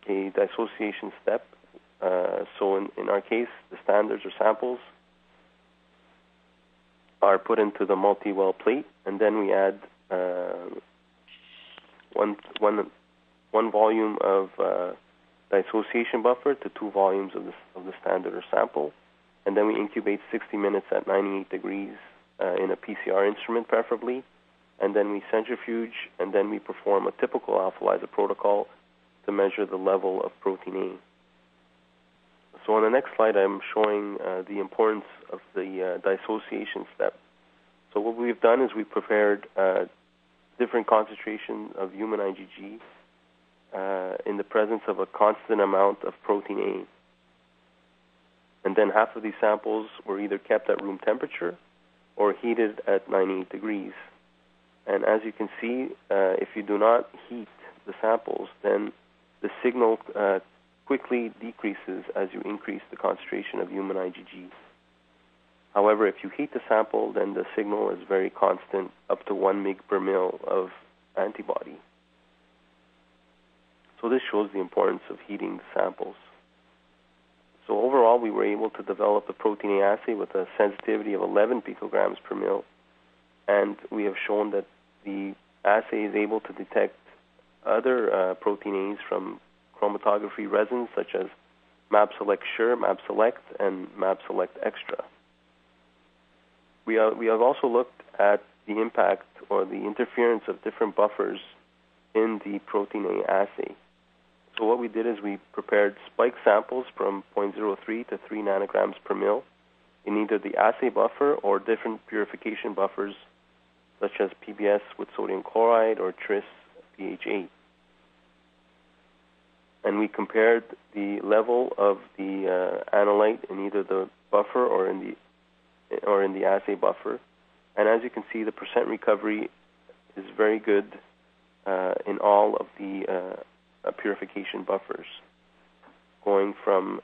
a dissociation step. So in our case, the standards or samples are put into the multi-well plate, and then we add one volume of dissociation buffer to 2 volumes of the standard or sample, and then we incubate 60 minutes at 98 degrees in a PCR instrument preferably, and then we centrifuge, and then we perform a typical AlphaLISA protocol to measure the level of protein A. So on the next slide, I'm showing the importance of the dissociation step. So what we've done is we prepared different concentrations of human IgG in the presence of a constant amount of protein A. And then half of these samples were either kept at room temperature or heated at 98 degrees. And as you can see, if you do not heat the samples, then the signal quickly decreases as you increase the concentration of human IgG. However, if you heat the sample, then the signal is very constant, up to 1 mg per mil of antibody. So this shows the importance of heating the samples. So overall, we were able to develop a protein A assay with a sensitivity of 11 picograms per mil, and we have shown that the assay is able to detect other protein A's from chromatography resins such as MAB-Select Sure, MAB-Select, and MAB-Select Extra. We have also looked at the impact or the interference of different buffers in the protein A assay. So what we did is we prepared spike samples from 0.03 to 3 nanograms per mil in either the assay buffer or different purification buffers such as PBS with sodium chloride or TRIS pH 8. And we compared the level of the analyte in either the buffer or in the assay buffer. And as you can see, the percent recovery is very good in all of the purification buffers, going from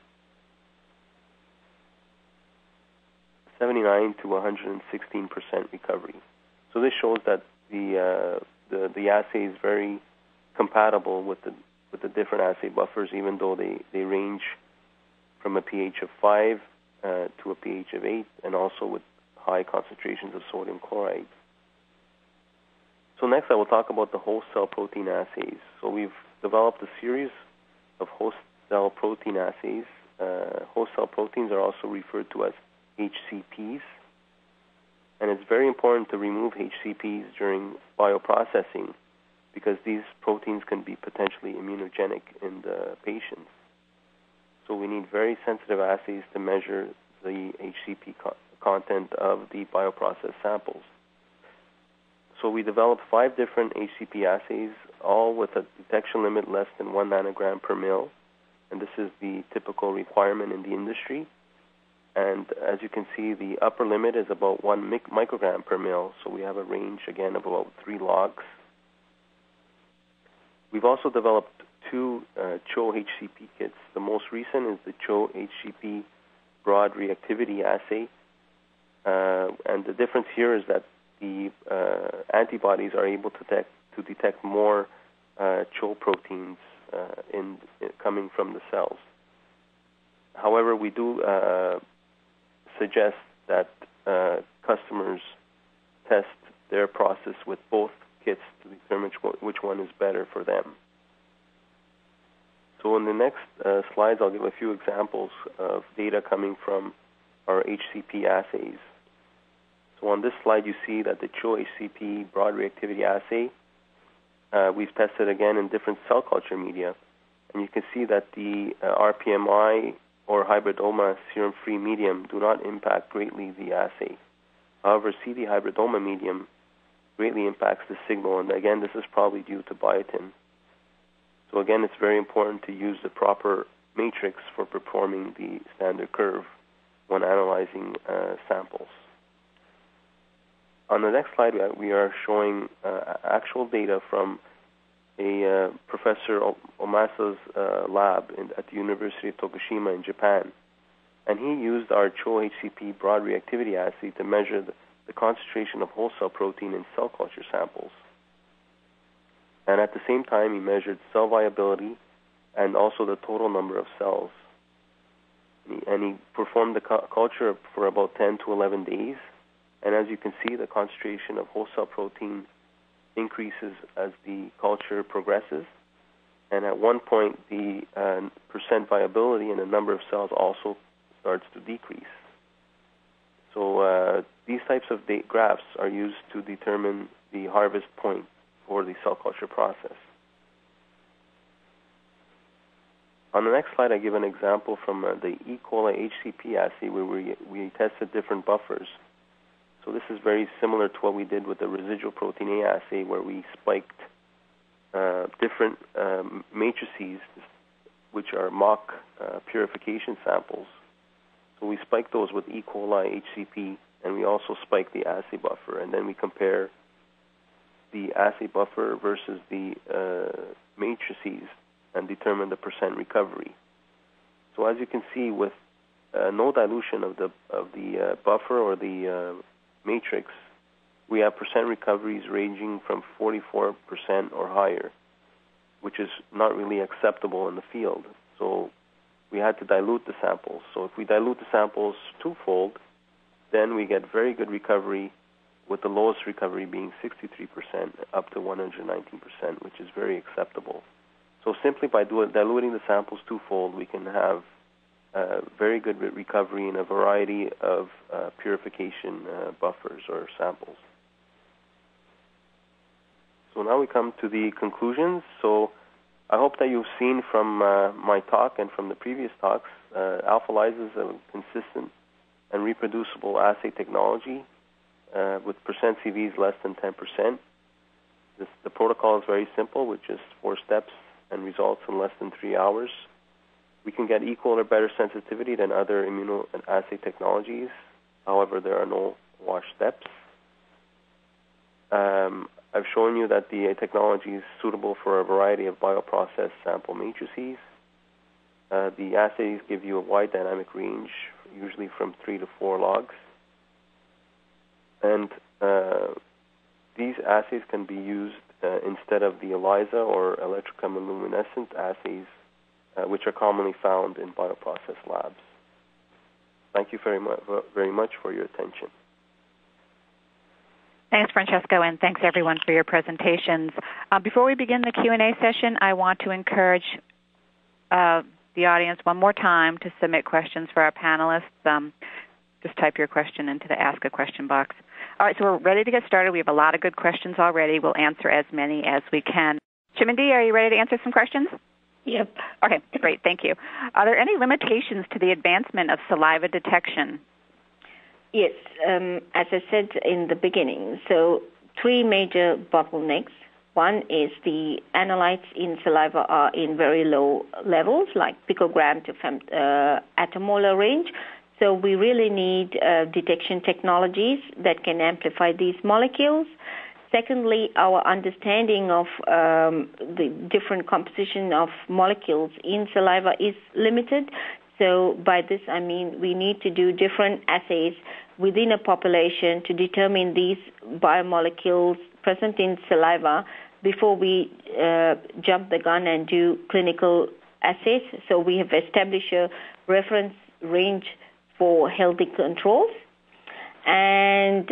79 to 116% recovery. So this shows that the assay is very compatible with the different assay buffers, even though they range from a pH of 5 to a pH of 8, and also with high concentrations of sodium chloride. So next I will talk about the whole cell protein assays. So we've developed a series of host cell protein assays. Host cell proteins are also referred to as HCPs, and it's very important to remove HCPs during bioprocessing because these proteins can be potentially immunogenic in the patients. So we need very sensitive assays to measure the HCP content of the bioprocess samples. So we developed 5 different HCP assays, all with a detection limit less than 1 nanogram per mil, and this is the typical requirement in the industry. And as you can see, the upper limit is about 1 microgram per mil, so we have a range, again, of about 3 logs. We've also developed 2 CHO HCP kits. The most recent is the CHO HCP broad reactivity assay, and the difference here is that the antibodies are able to detect more CHO proteins coming from the cells. However, we do suggest that customers test their process with both kits to determine which one is better for them. So in the next slides, I'll give a few examples of data coming from our HCP assays. So on this slide, you see that the CHO HCP broad reactivity assay, we've tested again in different cell culture media, and you can see that the RPMI or hybridoma serum-free medium do not impact greatly the assay. However, CD hybridoma medium greatly impacts the signal, and again, this is probably due to biotin. So again, it's very important to use the proper matrix for performing the standard curve when analyzing samples. On the next slide, we are showing actual data from a Professor Omasa's lab at the University of Tokushima in Japan. And he used our CHO HCP broad reactivity assay to measure the concentration of whole cell protein in cell culture samples. And at the same time, he measured cell viability and also the total number of cells. And he performed the culture for about 10 to 11 days. And as you can see, the concentration of whole cell protein increases as the culture progresses. And at one point, the percent viability and the number of cells also starts to decrease. So these types of graphs are used to determine the harvest point for the cell culture process. On the next slide, I give an example from the E. coli HCP assay where we tested different buffers. So this is very similar to what we did with the residual protein A assay, where we spiked different matrices, which are mock purification samples. So we spiked those with E. coli HCP, and we also spiked the assay buffer, and then we compare the assay buffer versus the matrices and determine the percent recovery. So as you can see, with no dilution of the buffer or the matrix, we have percent recoveries ranging from 44% or higher, which is not really acceptable in the field. So we had to dilute the samples. So if we dilute the samples twofold, then we get very good recovery, with the lowest recovery being 63% up to 119%, which is very acceptable. So simply by diluting the samples twofold, we can have very good recovery in a variety of purification buffers or samples. So now we come to the conclusions. So I hope that you've seen from my talk and from the previous talks, AlphaLISA is a consistent and reproducible assay technology with percent CVs less than 10%. The protocol is very simple, with just 4 steps and results in less than 3 hours. We can get equal or better sensitivity than other immunoassay technologies. However, there are no wash steps. I've shown you that the technology is suitable for a variety of bioprocess sample matrices. The assays give you a wide dynamic range, usually from 3 to 4 logs. And these assays can be used instead of the ELISA or electrochemiluminescent assays, which are commonly found in bioprocess labs. Thank you very much for your attention. Thanks, Francesco, and thanks, everyone, for your presentations. Before we begin the Q&A session, I want to encourage the audience one more time to submit questions for our panelists. Just type your question into the Ask a Question box. All right, so we're ready to get started. We have a lot of good questions already. We'll answer as many as we can. Chimindi, are you ready to answer some questions? Yep. Okay, great. Thank you. Are there any limitations to the advancement of saliva detection? Yes, as I said in the beginning, so 3 major bottlenecks. One is the analytes in saliva are in very low levels, like picogram to attomolar range. So we really need detection technologies that can amplify these molecules. Secondly, our understanding of the different composition of molecules in saliva is limited. So by this, I mean we need to do different assays within a population to determine these biomolecules present in saliva before we jump the gun and do clinical assays. So we have established a reference range for healthy controls. And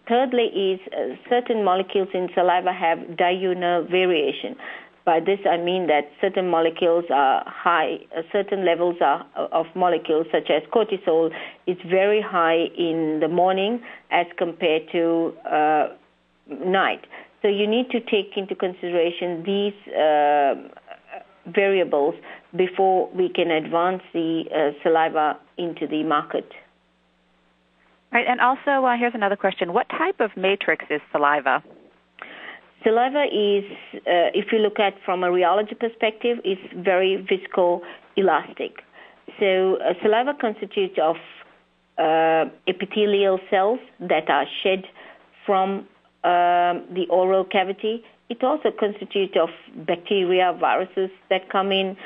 thirdly is certain molecules in saliva have diurnal variation. By this I mean that certain molecules are high, certain levels of molecules such as cortisol is very high in the morning as compared to night. So you need to take into consideration these variables before we can advance the saliva into the market. Right, and also here's another question. What type of matrix is saliva? Saliva is, if you look at from a rheology perspective, is very viscoelastic. So saliva constitutes of epithelial cells that are shed from the oral cavity. It also constitutes of bacteria, viruses that come in,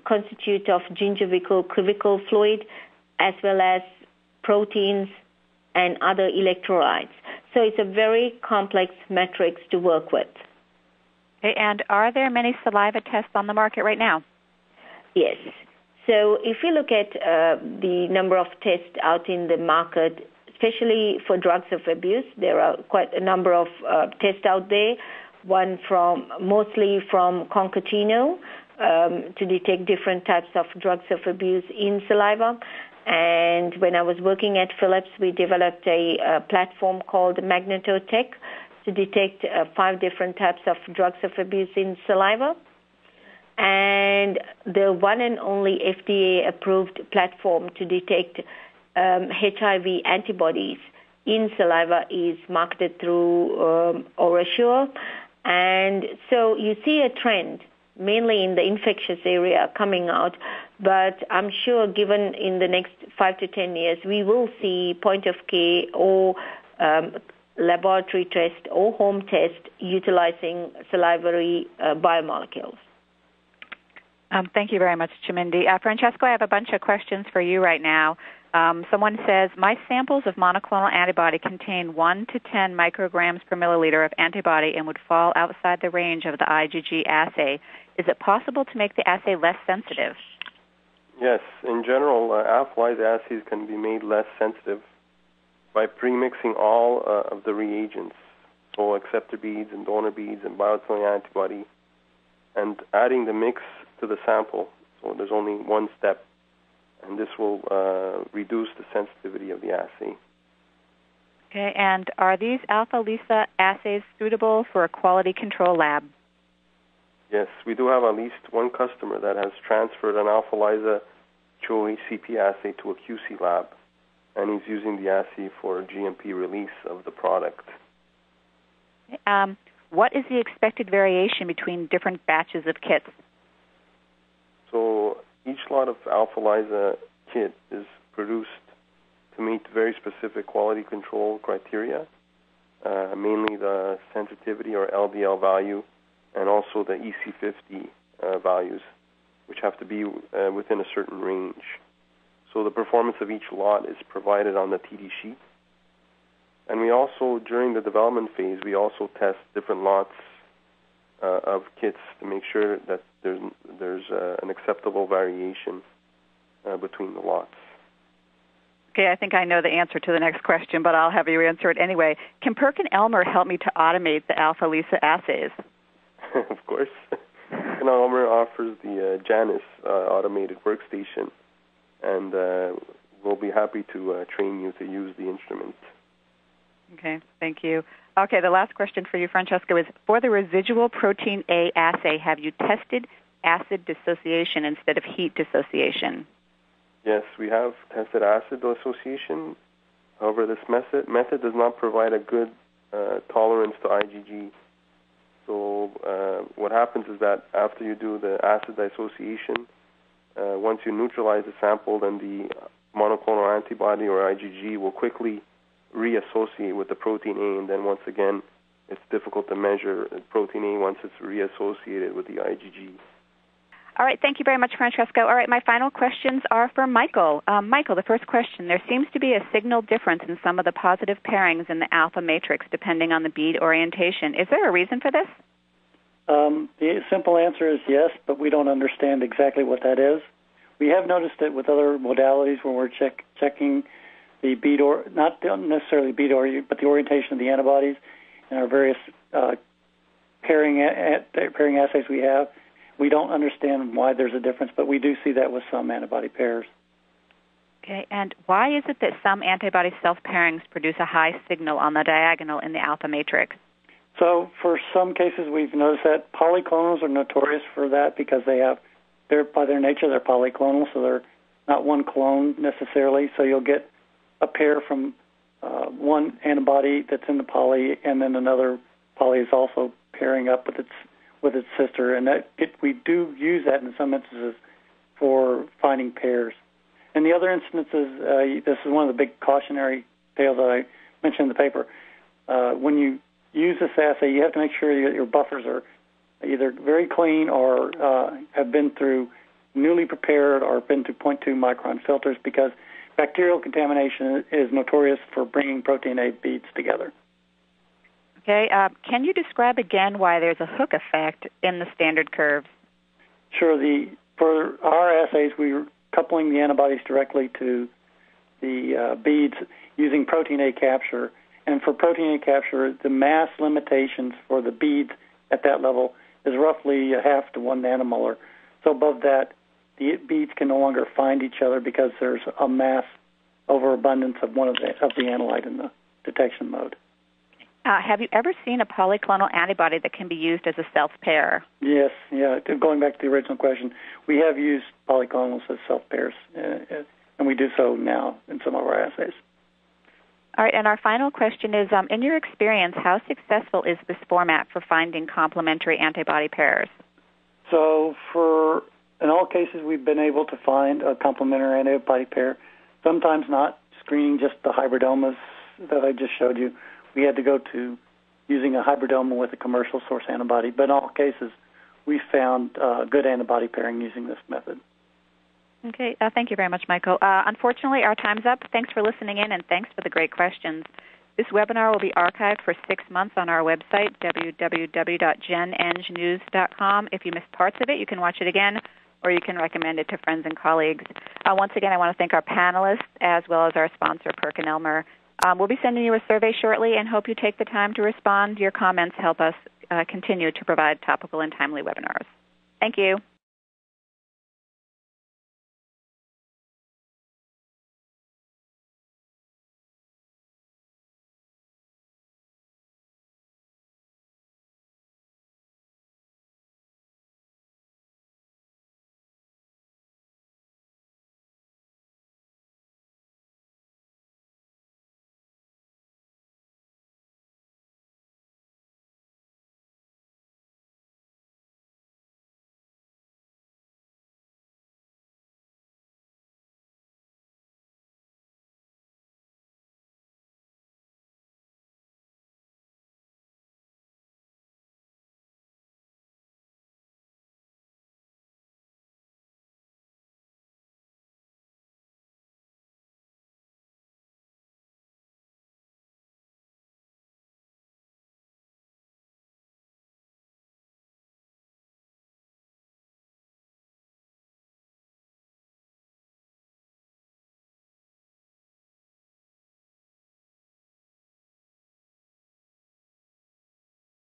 constitute of gingival crivical fluid, as well as proteins and other electrolytes. So it's a very complex matrix to work with. Okay, and are there many saliva tests on the market right now? Yes. So if you look at the number of tests out in the market, especially for drugs of abuse, there are quite a number of tests out there. One mostly from Concatino to detect different types of drugs of abuse in saliva. And when I was working at Philips, we developed a platform called Magnetotech to detect 5 different types of drugs of abuse in saliva. And the one and only FDA-approved platform to detect HIV antibodies in saliva is marketed through OraSure. And so you see a trend, mainly in the infectious area, coming out. But I'm sure given in the next 5 to 10 years, we will see point of care or laboratory test or home test utilizing salivary biomolecules. Thank you very much, Chimindi. Francesco, I have a bunch of questions for you right now. Someone says, my samples of monoclonal antibody contain 1 to 10 micrograms per milliliter of antibody and would fall outside the range of the IgG assay. Is it possible to make the assay less sensitive? Yes. In general, AlphaLISA assays can be made less sensitive by premixing all of the reagents, so acceptor beads and donor beads and biosimilar antibody, and adding the mix to the sample. So there's only one step, and this will reduce the sensitivity of the assay. Okay, and are these AlphaLISA assays suitable for a quality control lab? Yes, we do have at least one customer that has transferred an AlphaLISA CHO-HCP assay to a QC lab, and he's using the assay for GMP release of the product. What is the expected variation between different batches of kits? So each lot of AlphaLISA kit is produced to meet very specific quality control criteria, mainly the sensitivity or LDL value, and also the EC50 values, which have to be within a certain range. So the performance of each lot is provided on the TD sheet. And we also, during the development phase, we also test different lots of kits to make sure that there's an acceptable variation between the lots. Okay, I think I know the answer to the next question, but I'll have you answer it anyway. Can PerkinElmer help me to automate the AlphaLISA assays? Of course. PerkinElmer offers the Janus automated workstation, and we'll be happy to train you to use the instrument. Okay, thank you. Okay, the last question for you, Francesco, is for the residual protein A assay, have you tested acid dissociation instead of heat dissociation? Yes, we have tested acid dissociation. However, this method does not provide a good tolerance to IgG. So what happens is that after you do the acid dissociation, once you neutralize the sample, then the monoclonal antibody or IgG will quickly reassociate with the protein A, and then once again, it's difficult to measure protein A once it's reassociated with the IgG. All right, thank you very much, Francesco. All right, my final questions are for Michael. Michael, the first question, there seems to be a signal difference in some of the positive pairings in the alpha matrix depending on the bead orientation. Is there a reason for this? The simple answer is yes, but we don't understand exactly what that is. We have noticed it with other modalities where we're checking the bead, not necessarily bead but the orientation of the antibodies and our various pairing assays we have. We don't understand why there's a difference, but we do see that with some antibody pairs. Okay, and why is it that some antibody self-pairings produce a high signal on the diagonal in the alpha matrix? So for some cases, we've noticed that polyclonals are notorious for that because by their nature, they're polyclonal, so they're not one clone necessarily. So you'll get a pair from one antibody that's in the poly, and then another poly is also pairing up with its sister, and we do use that in some instances for finding pairs. In the other instances, this is one of the big cautionary tales that I mentioned in the paper. When you use this assay, you have to make sure that your buffers are either very clean or have been through newly prepared or been through 0.2 micron filters, because bacterial contamination is notorious for bringing protein A beads together. Okay, can you describe again why there's a hook effect in the standard curves? Sure. For our assays, we're coupling the antibodies directly to the beads using protein A capture. And for protein A capture, the mass limitations for the beads at that level is roughly 0.5 to 1 nanomolar. So above that, the beads can no longer find each other because there's a mass overabundance of one of the analyte in the detection mode. Have you ever seen a polyclonal antibody that can be used as a self-pair? Yes, yeah. Going back to the original question, we have used polyclonals as self-pairs, and we do so now in some of our assays. All right, and our final question is, in your experience, how successful is this format for finding complementary antibody pairs? So in all cases, we've been able to find a complementary antibody pair, sometimes not screening just the hybridomas that I just showed you. We had to go to using a hybridoma with a commercial source antibody, but in all cases, we found good antibody pairing using this method. Okay, thank you very much, Michael. Unfortunately, our time's up. Thanks for listening in, and thanks for the great questions. This webinar will be archived for 6 months on our website, www.genengnews.com. If you missed parts of it, you can watch it again, or you can recommend it to friends and colleagues. Once again, I want to thank our panelists as well as our sponsor, PerkinElmer. We'll be sending you a survey shortly and hope you take the time to respond. Your comments help us continue to provide topical and timely webinars. Thank you.